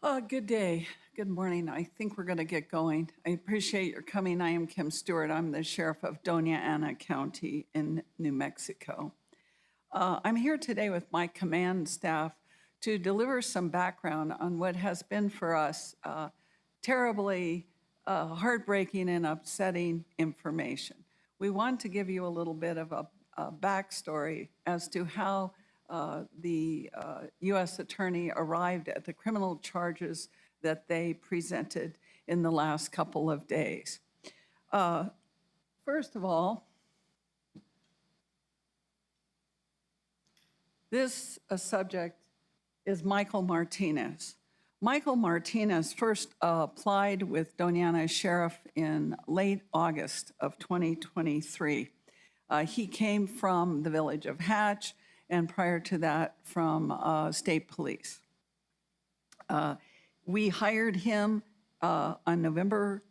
Good day. Good morning. I think we're going to get going. I appreciate your coming. I am Kim Stewart. I'm the sheriff of Doña County in New Mexico. I'm here today with my command staff to deliver some background on what has been for us terribly heartbreaking and upsetting information. We want to give you a little bit of a backstory as to how the U.S. Attorney arrived at the criminal charges that they presented in the last couple of days. First of all, this subject is Michael Martinez. Michael Martinez first applied with Doña Sheriff in late August of 2023. He came from the village of Hatch, and prior to that from state police. We hired him on November,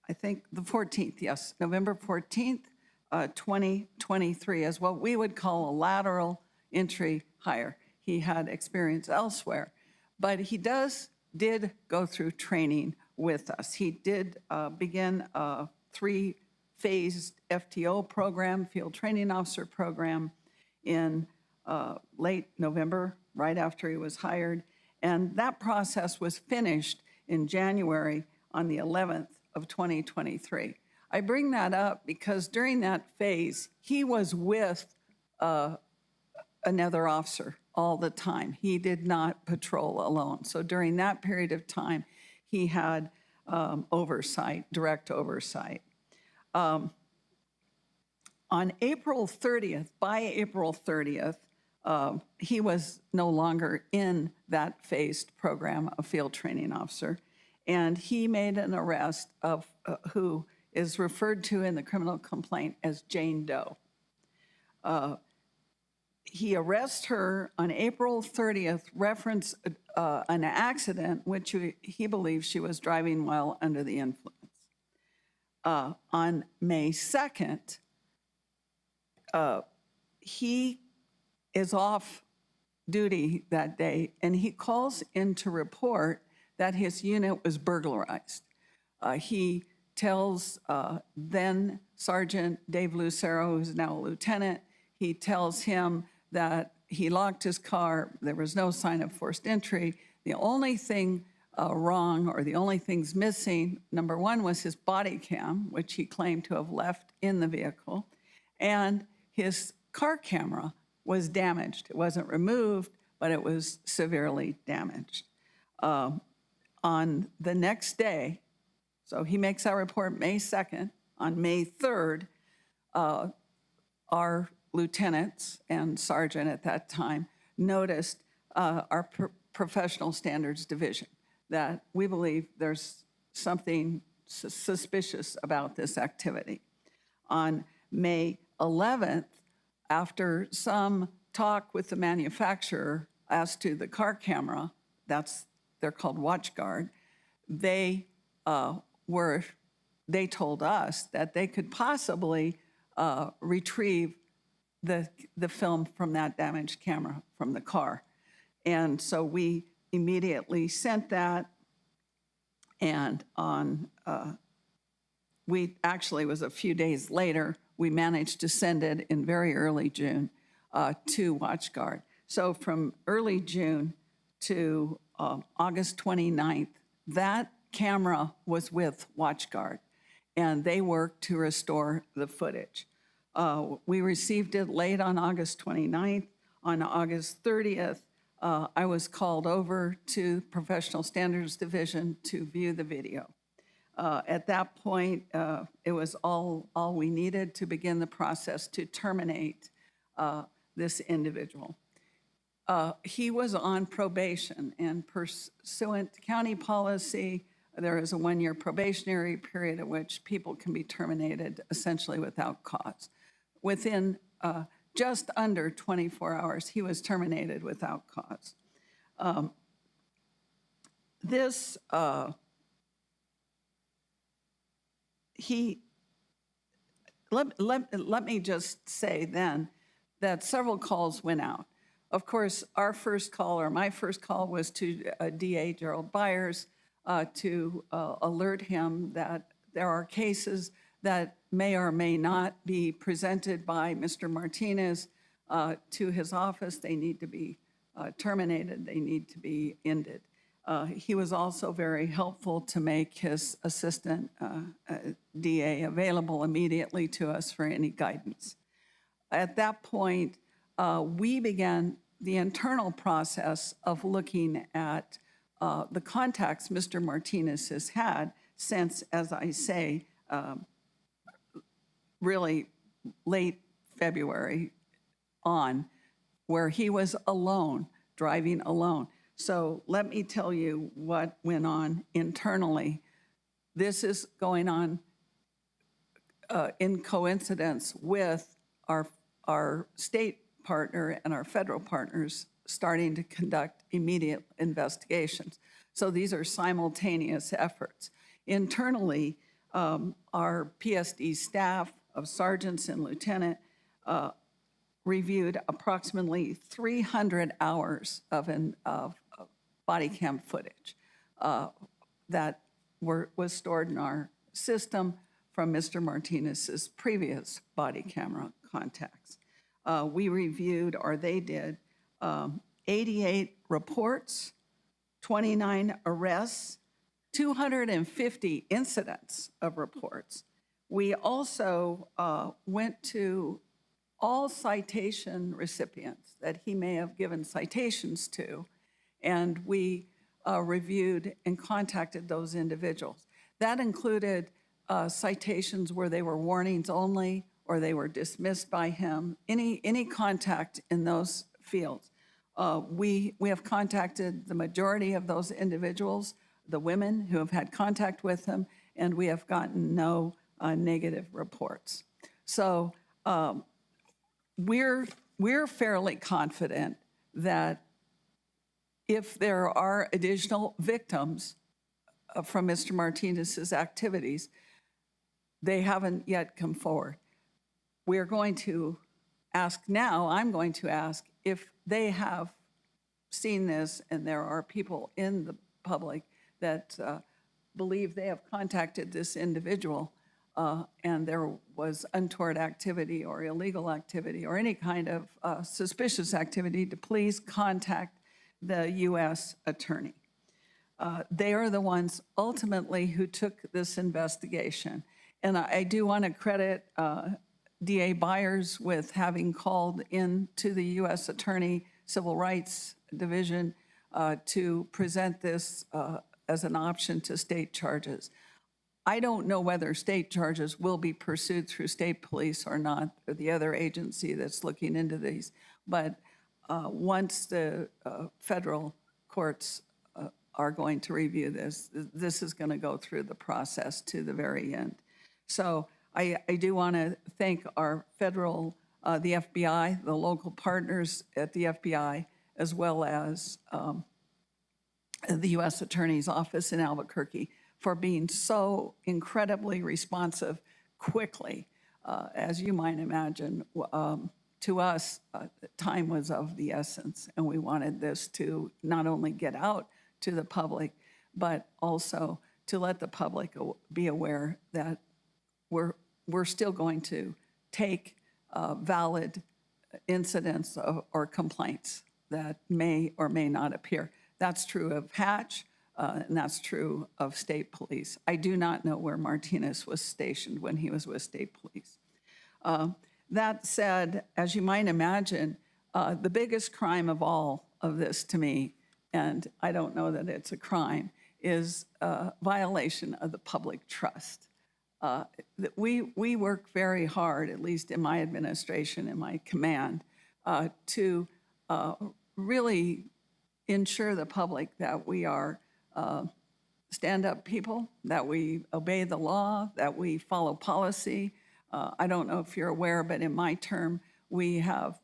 I think the 14th, yes, November 14th, 2023 as what we would call a lateral entry hire. He had experience elsewhere, but he did go through training with us. He did begin a 3-phased FTO program, Field Training Officer program, in late November, right after he was hired. And that process was finished in January on the 11th of 2023. I bring that up because during that phase, he was with another officer all the time. He did not patrol alone. So during that period of time, he had oversight, direct oversight. On April 30th, by April 30th, he was no longer in that phased program of field training officer, and he made an arrest of who is referred to in the criminal complaint as Jane Doe. He arrests her on April 30th, reference an accident which he believes she was driving while under the influence. On May 2nd, he is off duty that day, and he calls in to report that his unit was burglarized. He tells then Sergeant Dave Lucero, who's now a lieutenant, he tells him that he locked his car, there was no sign of forced entry. The only thing wrong, or the only things missing, number one was his body cam, which he claimed to have left in the vehicle, and his car camera was damaged. It wasn't removed, but it was severely damaged. On the next day, so he makes that report May 2nd, on May 3rd, our lieutenants and sergeant at that time noticed our professional standards division that we believe there's something suspicious about this activity. On May 11th, after some talk with the manufacturer as to the car camera, they're called WatchGuard, they told us that they could possibly retrieve the film from that damaged camera from the car. And so we immediately sent that, and it was a few days later, we managed to send it in very early June to WatchGuard. So from early June to August 29th, that camera was with WatchGuard, and they worked to restore the footage. We received it late on August 29th. On August 30th, I was called over to Professional Standards Division to view the video. At that point, it was all we needed to begin the process to terminate this individual. He was on probation, and pursuant to county policy, there is a 1-year probationary period at which people can be terminated essentially without cause. Within just under 24 hours, he was terminated without cause. Let me just say then that several calls went out. Of course, our first call, or my first call, was to DA Gerald Byers to alert him that there are cases that may or may not be presented by Mr. Martinez to his office. They need to be terminated. They need to be ended. He was also very helpful to make his assistant DA available immediately to us for any guidance. At that point, we began the internal process of looking at the contacts Mr. Martinez has had since, as I say, really late February on, where he was alone, driving alone. So let me tell you what went on internally. This is going on in coincidence with our state partner and our federal partners starting to conduct immediate investigations. So these are simultaneous efforts. Internally, our PSD staff of sergeants and lieutenant reviewed approximately 300 hours of body cam footage that was stored in our system from Mr. Martinez's previous body camera contacts. We reviewed, or they did, 88 reports, 29 arrests, 250 incidents of reports. We also went to all citation recipients that he may have given citations to, and we reviewed and contacted those individuals. That included citations where they were warnings only or they were dismissed by him, any contact in those fields. We have contacted the majority of those individuals, the women who have had contact with him, and we have gotten no negative reports. So we're fairly confident that if there are additional victims from Mr. Martinez's activities, they haven't yet come forward. We're going to ask now, I'm going to ask if they have seen this and there are people in the public that believe they have contacted this individual and there was untoward activity or illegal activity or any kind of suspicious activity, to please contact the U.S. attorney. They are the ones ultimately who took this investigation. And I do want to credit DA Byers with having called in to the U.S. Attorney Civil Rights Division to present this as an option to state charges. I don't know whether state charges will be pursued through state police or not, or the other agency that's looking into these. But once the federal courts are going to review this, this is going to go through the process to the very end. So I do want to thank our federal, the FBI, the local partners at the FBI, as well as the U.S. Attorney's Office in Albuquerque for being so incredibly responsive quickly. As you might imagine, to us, time was of the essence, and we wanted this to not only get out to the public, but also to let the public be aware that we're still going to take valid incidents or complaints that may or may not appear. That's true of Hatch, and that's true of state police. I do not know where Martinez was stationed when he was with state police. That said, as you might imagine, the biggest crime of all of this to me, and I don't know that it's a crime, is violation of the public trust. We work very hard, at least in my administration, in my command, to really ensure the public that we are stand-up people, that we obey the law, that we follow policy. I don't know if you're aware, but in my term, we have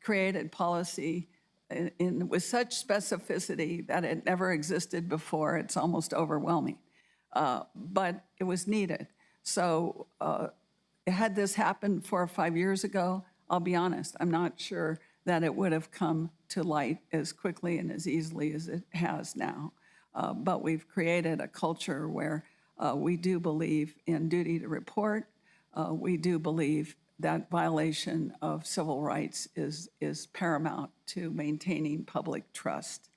created policy with such specificity that it never existed before. It's almost overwhelming. But it was needed. So had this happened 4 or 5 years ago, I'll be honest, I'm not sure that it would have come to light as quickly and as easily as it has now. But we've created a culture where we do believe in duty to report. We do believe that violation of civil rights is paramount to maintaining public trust.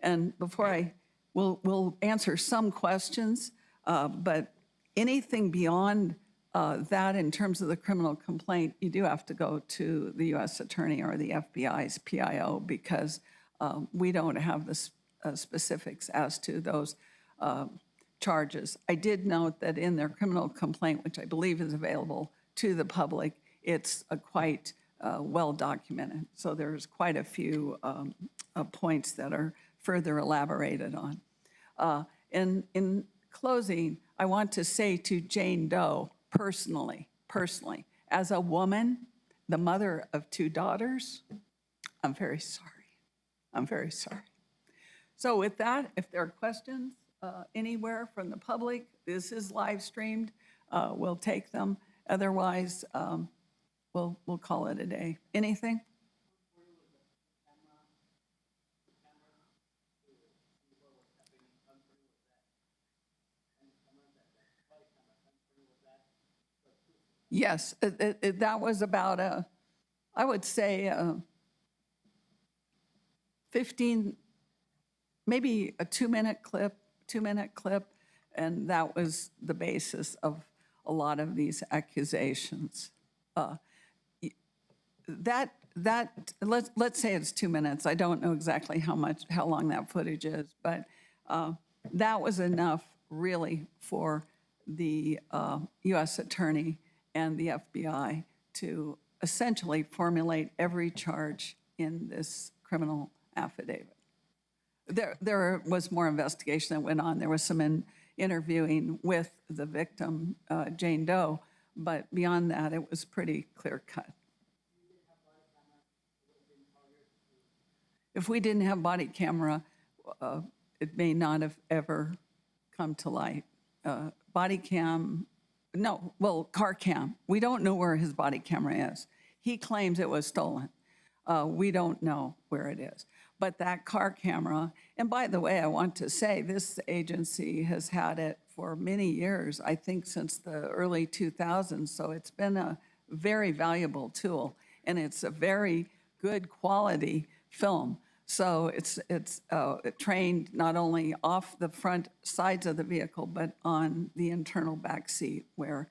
And before we'll answer some questions, but anything beyond that in terms of the criminal complaint, you do have to go to the U.S. Attorney or the FBI's PIO because we don't have the specifics as to those charges. I did note that in their criminal complaint, which I believe is available to the public, it's quite well documented. So there's quite a few points that are further elaborated on. In closing, I want to say to Jane Doe personally, as a woman, the mother of 2 daughters, I'm very sorry. I'm very sorry. So with that, if there are questions anywhere from the public, this is live streamed, we'll take them. Otherwise, we'll call it a day. Anything? Yes, that was about I would say 15, maybe a 2-minute clip, and that was the basis of a lot of these accusations. Let's say it's 2 minutes. I don't know exactly how long that footage is, but that was enough really for the U.S. Attorney and the FBI to essentially formulate every charge in this criminal affidavit. There was more investigation that went on. There was some interviewing with the victim, Jane Doe, but beyond that, it was pretty clear cut. If we didn't have body camera, it may not have ever come to light. Body cam, no, well, car cam. We don't know where his body camera is. He claims it was stolen. We don't know where it is. But that car camera, and by the way, I want to say this agency has had it for many years, I think since the early 2000s, so it's been a very valuable tool, and it's a very good quality film. So it's trained not only off the front sides of the vehicle, but on the internal back seat where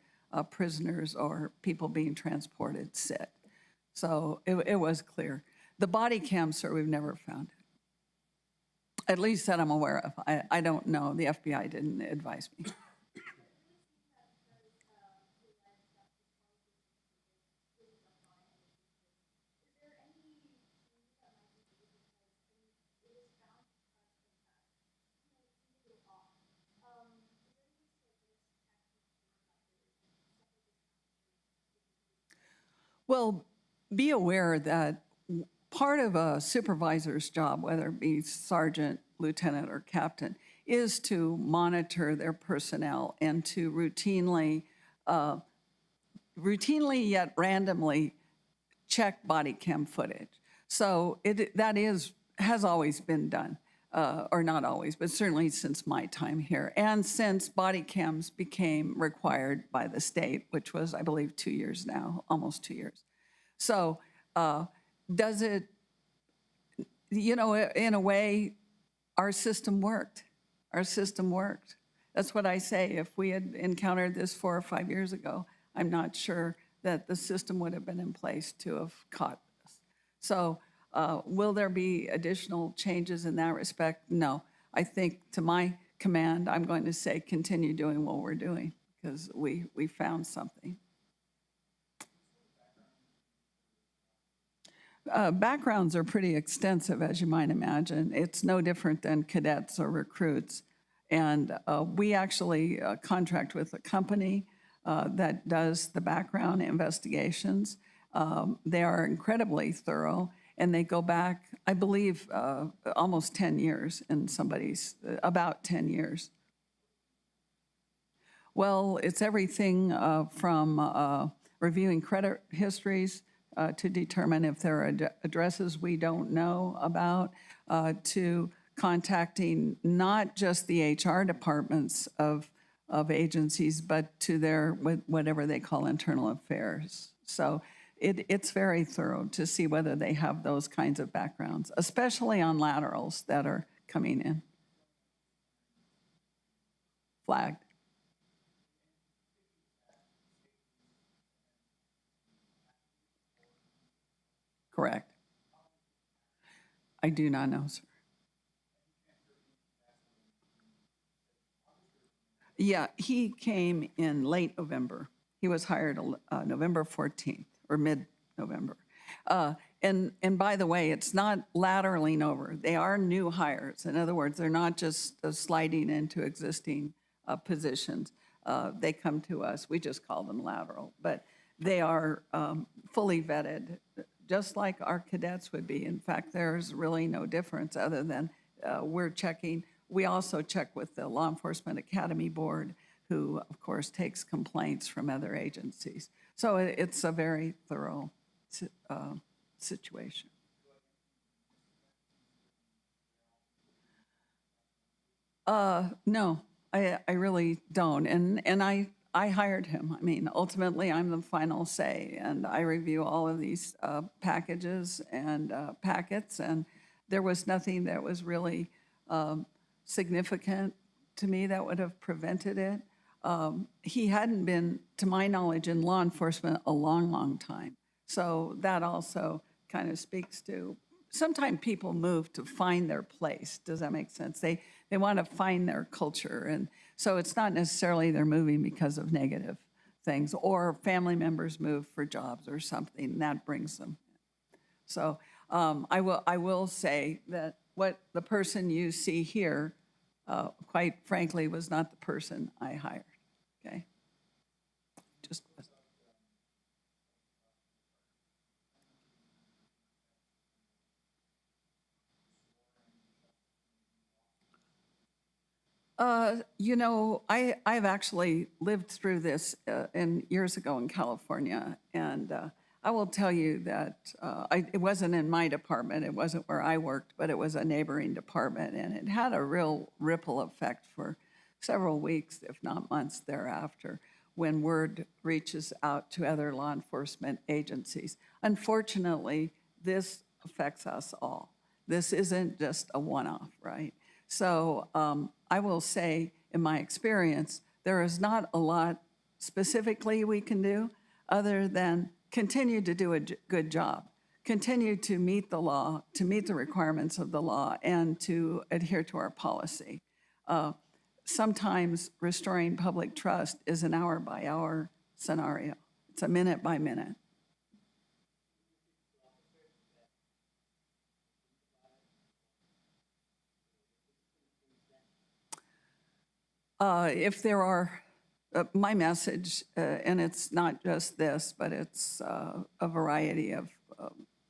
prisoners or people being transported sit. So it was clear. The body cam, sir, we've never found it. At least that I'm aware of. I don't know. The FBI didn't advise me. Well, be aware that part of a supervisor's job, whether it be sergeant, lieutenant, or captain, is to monitor their personnel and to routinely yet randomly check body cam footage. So has always been done, or not always, but certainly since my time here, and since body cams became required by the state, which was, I believe, 2 years now, almost 2 years. So does it, in a way, our system worked. Our system worked. That's what I say. If we had encountered this 4 or 5 years ago, I'm not sure that the system would have been in place to have caught this. So will there be additional changes in that respect? No. I think to my command, I'm going to say continue doing what we're doing because we found something. Backgrounds are pretty extensive, as you might imagine. It's no different than cadets or recruits. And we actually contract with a company that does the background investigations. They are incredibly thorough, and they go back, I believe, almost 10 years in somebody's, about 10 years. Well, it's everything from reviewing credit histories, to determine if there are addresses we don't know about, to contacting not just the HR departments of agencies, but to their, whatever they call internal affairs. So it's very thorough to see whether they have those kinds of backgrounds, especially on laterals that are coming in. Flagged. Correct. I do not know, sir. Yeah, he came in late November. He was hired November 14th or mid-November. And by the way, it's not lateraling over. They are new hires. In other words, they're not just sliding into existing positions. They come to us. We just call them lateral, but they are fully vetted, just like our cadets would be. In fact, there's really no difference other than we're checking. We also check with the Law Enforcement Academy Board, who, of course, takes complaints from other agencies. So it's a very thorough situation. No, I really don't. And I hired him. I mean, ultimately, I'm the final say, and I review all of these packages and packets, and there was nothing that was really significant to me that would have prevented it. He hadn't been, to my knowledge, in law enforcement a long, long time. So that also kind of speaks to, sometimes people move to find their place. Does that make sense? They want to find their culture. And so it's not necessarily they're moving because of negative things, or family members move for jobs or something, that brings them. So I will say that what the person you see here, quite frankly, was not the person I hired. Okay, just. You know, I've actually lived through this years ago in California, and I will tell you that it wasn't in my department, it wasn't where I worked, but it was a neighboring department, and it had a real ripple effect for several weeks, if not months thereafter, when word reaches out to other law enforcement agencies. Unfortunately, this affects us all. This isn't just a one-off, right? So I will say, in my experience, there is not a lot specifically we can do other than continue to do a good job, continue to meet the law, to meet the requirements of the law, and to adhere to our policy. Sometimes restoring public trust is an hour-by-hour scenario. It's a minute-by-minute. If there are, my message, and it's not just this, but it's a variety of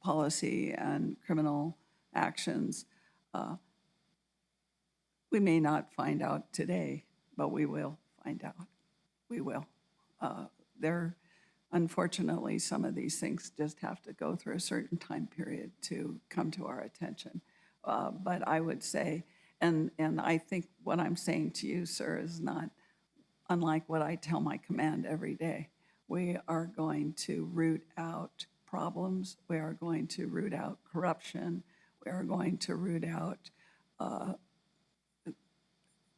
policy and criminal actions. We may not find out today, but we will find out. We will. There, unfortunately, some of these things just have to go through a certain time period to come to our attention. But I would say, and I think what I'm saying to you, sir, is not unlike what I tell my command every day. We are going to root out problems. We are going to root out corruption. We are going to root out,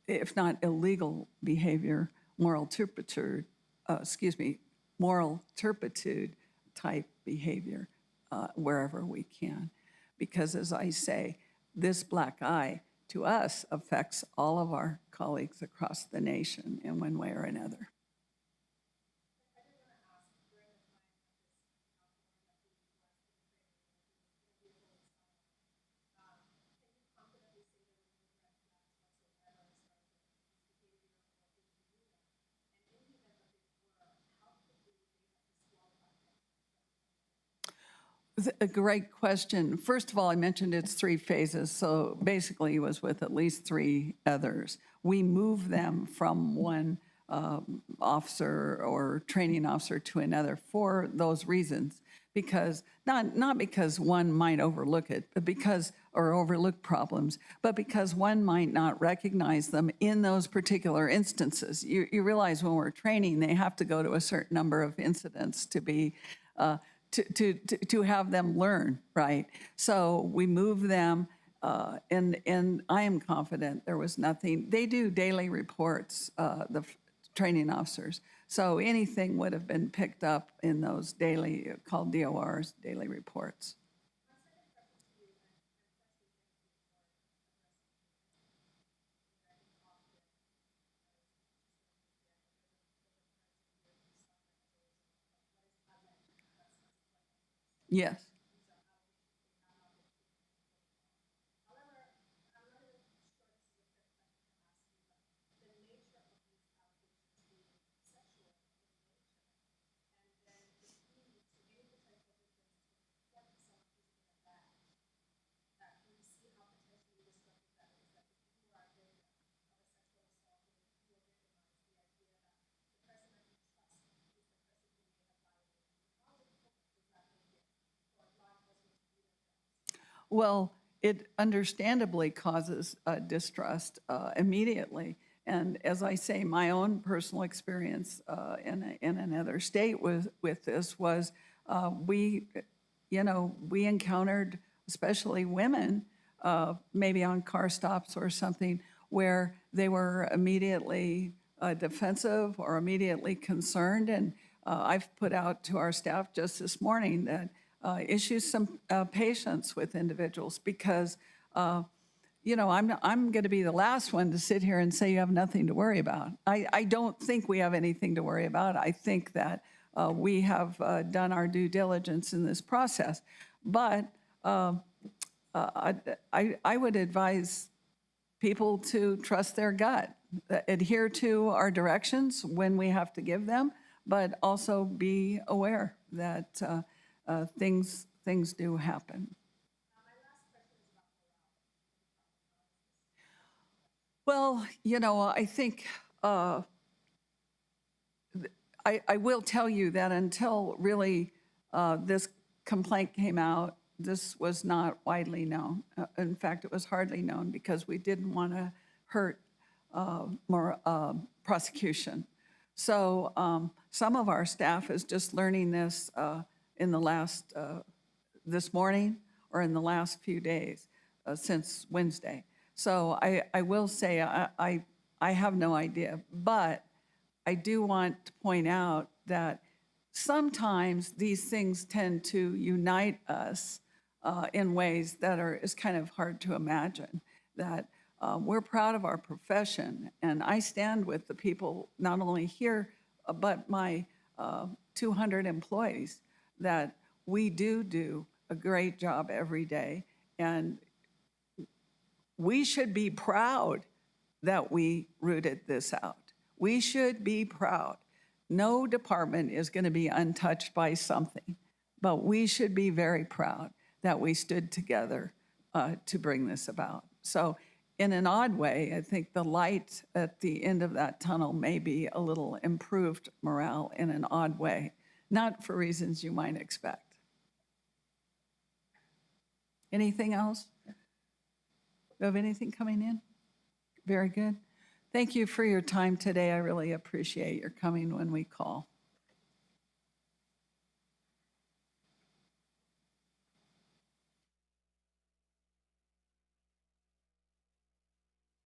if not illegal behavior, moral turpitude type behavior wherever we can. Because as I say, this black eye to us affects all of our colleagues across the nation in one way or another. A great question. First of all, I mentioned it's 3 phases, so basically it was with at least 3 others. We move them from one officer or training officer to another for those reasons. Because not because one might overlook it, but because or overlook problems, but because one might not recognize them in those particular instances. You realize when we're training, they have to go to a certain number of incidents to be to have them learn, right? So we move them, and I am confident there was nothing. They do daily reports, training officers. So anything would have been picked up in those daily, called DORs, daily reports. Yes. Well, it understandably causes distrust immediately. And as I say, my own personal experience in another state with this was we, we encountered, especially women, maybe on car stops or something, where they were immediately defensive or immediately concerned. And I've put out to our staff just this morning that issue some patience with individuals because, I'm going to be the last one to sit here and say you have nothing to worry about. I don't think we have anything to worry about. I think that we have done our due diligence in this process. But I would advise people to trust their gut, adhere to our directions when we have to give them, but also be aware that things do happen. Well, I think I will tell you that until really this complaint came out, this was not widely known. In fact, it was hardly known because we didn't want to hurt more prosecution. So some of our staff is just learning this in the last, this morning or in the last few days since Wednesday. So I will say I have no idea, but I do want to point out that sometimes these things tend to unite us in ways that is kind of hard to imagine. That we're proud of our profession, and I stand with the people not only here but my 200 employees that we do a great job every day, and we should be proud that we rooted this out. We should be proud. No department is going to be untouched by something, but we should be very proud that we stood together to bring this about. So in an odd way, I think the light at the end of that tunnel may be a little improved morale in an odd way, not for reasons you might expect. Anything else? Do you have anything coming in? Very good. Thank you for your time today. I really appreciate your coming when we call.